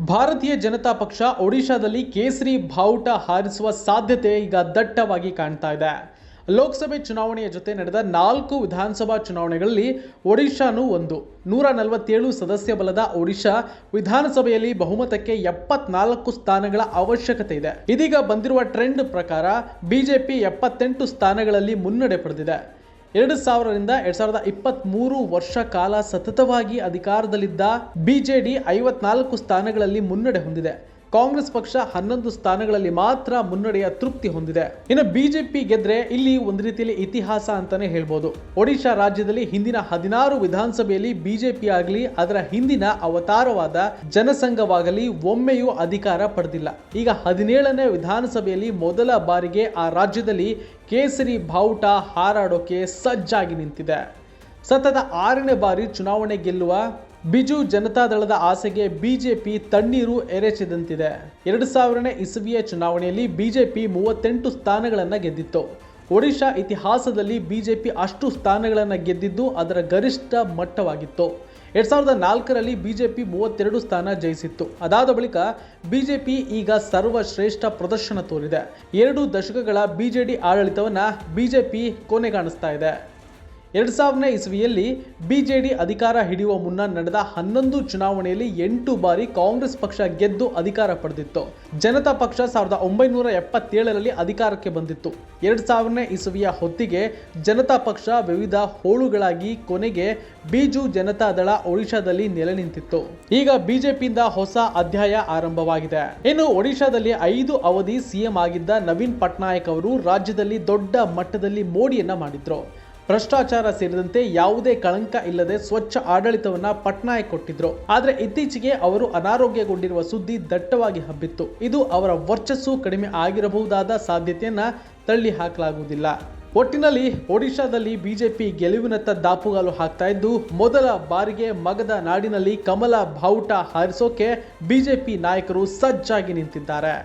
ಭಾರತೀಯ ಜನತಾ ಪಕ್ಷ ಒಡಿಶಾದಲ್ಲಿ ಕೇಸರಿ ಬಾವುಟ ಹಾರಿಸುವ ಸಾಧ್ಯತೆ ಈಗ ದಟ್ಟವಾಗಿ ಕಾಣ್ತಾ ಇದೆ. ಲೋಕಸಭೆ ಚುನಾವಣೆಯ ಜೊತೆ ನಡೆದ 4 ವಿಧಾನಸಭಾ ಚುನಾವಣೆಗಳಲ್ಲಿ ಒಡಿಶಾನೂ ಒಂದು. 147 ಸದಸ್ಯ ಬಲದ ಒಡಿಶಾ ವಿಧಾನಸಭೆಯಲ್ಲಿ ಬಹುಮತಕ್ಕೆ 74 ಸ್ಥಾನಗಳ ಅವಶ್ಯಕತೆ ಇದೆ. ಇದೀಗ ಬಂದಿರುವ ಟ್ರೆಂಡ್ ಪ್ರಕಾರ ಬಿಜೆಪಿ 78 ಸ್ಥಾನಗಳಲ್ಲಿ ಮುನ್ನಡೆ ಪಡೆದಿದೆ. 2000ರಿಂದ 2023 ವರ್ಷ ಕಾಲ ಸತತವಾಗಿ ಅಧಿಕಾರದಲ್ಲಿದ್ದ ಬಿಜೆಡಿ 54 ಸ್ಥಾನಗಳಲ್ಲಿ ಮುನ್ನಡೆ ಹೊಂದಿದೆ. ಕಾಂಗ್ರೆಸ್ ಪಕ್ಷ 11 ಸ್ಥಾನಗಳಲ್ಲಿ ಮಾತ್ರ ಮುನ್ನಡೆಯ ತೃಪ್ತಿ ಹೊಂದಿದೆ. ಇನ್ನು ಬಿಜೆಪಿ ಗೆದ್ರೆ ಇಲ್ಲಿ ಒಂದು ರೀತಿಯಲ್ಲಿ ಇತಿಹಾಸ ಅಂತಾನೆ ಹೇಳ್ಬೋದು. ಒಡಿಶಾ ರಾಜ್ಯದಲ್ಲಿ ಹಿಂದಿನ 16 ವಿಧಾನಸಭೆಯಲ್ಲಿ ಬಿಜೆಪಿ ಆಗಲಿ ಅದರ ಹಿಂದಿನ ಅವತಾರವಾದ ಜನಸಂಘವಾಗಲಿ ಒಮ್ಮೆಯೂ ಅಧಿಕಾರ ಪಡೆದಿಲ್ಲ. ಈಗ 17ನೇ ವಿಧಾನಸಭೆಯಲ್ಲಿ ಮೊದಲ ಬಾರಿಗೆ ಆ ರಾಜ್ಯದಲ್ಲಿ ಕೇಸರಿ ಬಾವುಟ ಹಾರಾಡೋಕೆ ಸಜ್ಜಾಗಿ ನಿಂತಿದೆ. ಸತತ 6ನೇ ಬಾರಿ ಚುನಾವಣೆ ಗೆಲ್ಲುವ ಬಿಜು ಜನತಾದಳದ ಆಸೆಗೆ ಬಿಜೆಪಿ ತಣ್ಣೀರು ಎರಚಿದಂತಿದೆ. 2000ನೇ ಇಸವಿಯ ಚುನಾವಣೆಯಲ್ಲಿ ಬಿಜೆಪಿ 38 ಸ್ಥಾನಗಳನ್ನು ಗೆದ್ದಿತ್ತು. ಒಡಿಶಾ ಇತಿಹಾಸದಲ್ಲಿ ಬಿಜೆಪಿ ಅಷ್ಟು ಸ್ಥಾನಗಳನ್ನು ಗೆದ್ದಿದ್ದು ಅದರ ಗರಿಷ್ಠ ಮಟ್ಟವಾಗಿತ್ತು. 2004ರಲ್ಲಿ ಬಿಜೆಪಿ 32 ಸ್ಥಾನ ಜಯಿಸಿತ್ತು. ಅದಾದ ಬಳಿಕ ಬಿಜೆಪಿ ಈಗ ಸರ್ವಶ್ರೇಷ್ಠ ಪ್ರದರ್ಶನ ತೋರಿದೆ. 2 ದಶಕಗಳ ಬಿಜೆಡಿ ಆಡಳಿತವನ್ನ ಬಿಜೆಪಿ ಕೊನೆಗಾಣಿಸ್ತಾ ಇದೆ. 2000ನೇ ಇಸವಿಯಲ್ಲಿ ಬಿಜೆಡಿ ಅಧಿಕಾರ ಹಿಡಿಯುವ ಮುನ್ನ ನಡೆದ 11 ಚುನಾವಣೆಯಲ್ಲಿ 8 ಬಾರಿ ಕಾಂಗ್ರೆಸ್ ಪಕ್ಷ ಗೆದ್ದು ಅಧಿಕಾರ ಪಡೆದಿತ್ತು. ಜನತಾ ಪಕ್ಷ 1977ರಲ್ಲಿ ಅಧಿಕಾರಕ್ಕೆ ಬಂದಿತ್ತು. 2000ನೇ ಇಸವಿಯ ಹೊತ್ತಿಗೆ ಜನತಾ ಪಕ್ಷ ವಿವಿಧ ಹೋಳುಗಳಾಗಿ ಕೊನೆಗೆ ಬಿಜು ಜನತಾದಳ ಒಡಿಶಾದಲ್ಲಿ ನೆಲೆ ನಿಂತಿತ್ತು. ಈಗ ಬಿಜೆಪಿಯಿಂದ ಹೊಸ ಅಧ್ಯಾಯ ಆರಂಭವಾಗಿದೆ. ಇನ್ನು ಒಡಿಶಾದಲ್ಲಿ 5 ಅವಧಿ ಸಿಎಂ ಆಗಿದ್ದ ನವೀನ್ ಪಟ್ನಾಯಕ್ ಅವರು ರಾಜ್ಯದಲ್ಲಿ ದೊಡ್ಡ ಮಟ್ಟದಲ್ಲಿ ಮೋಡಿಯನ್ನ ಮಾಡಿದ್ರು. ಭ್ರಷ್ಟಾಚಾರ ಸೇರಿದಂತೆ ಯಾವುದೇ ಕಳಂಕ ಇಲ್ಲದೆ ಸ್ವಚ್ಛ ಆಡಳಿತವನ್ನ ಪಟ್ನಾಯಕ್ ಕೊಟ್ಟಿದ್ರು. ಆದ್ರೆ ಇತ್ತೀಚೆಗೆ ಅವರು ಅನಾರೋಗ್ಯಗೊಂಡಿರುವ ಸುದ್ದಿ ದಟ್ಟವಾಗಿ ಹಬ್ಬಿತ್ತು. ಇದು ಅವರ ವರ್ಚಸ್ಸು ಕಡಿಮೆ ಆಗಿರಬಹುದಾದ ಸಾಧ್ಯತೆಯನ್ನ ತಳ್ಳಿ ಹಾಕಲಾಗುವುದಿಲ್ಲ. ಒಟ್ಟಿನಲ್ಲಿ ಒಡಿಶಾದಲ್ಲಿ ಬಿಜೆಪಿ ಗೆಲುವಿನತ್ತ ದಾಪುಗಾಲು ಹಾಕ್ತಾ ಇದ್ದು ಮೊದಲ ಬಾರಿಗೆ ಮಗದ ನಾಡಿನಲ್ಲಿ ಕಮಲ ಬಾವುಟ ಹಾರಿಸೋಕೆ ಬಿಜೆಪಿ ನಾಯಕರು ಸಜ್ಜಾಗಿ ನಿಂತಿದ್ದಾರೆ.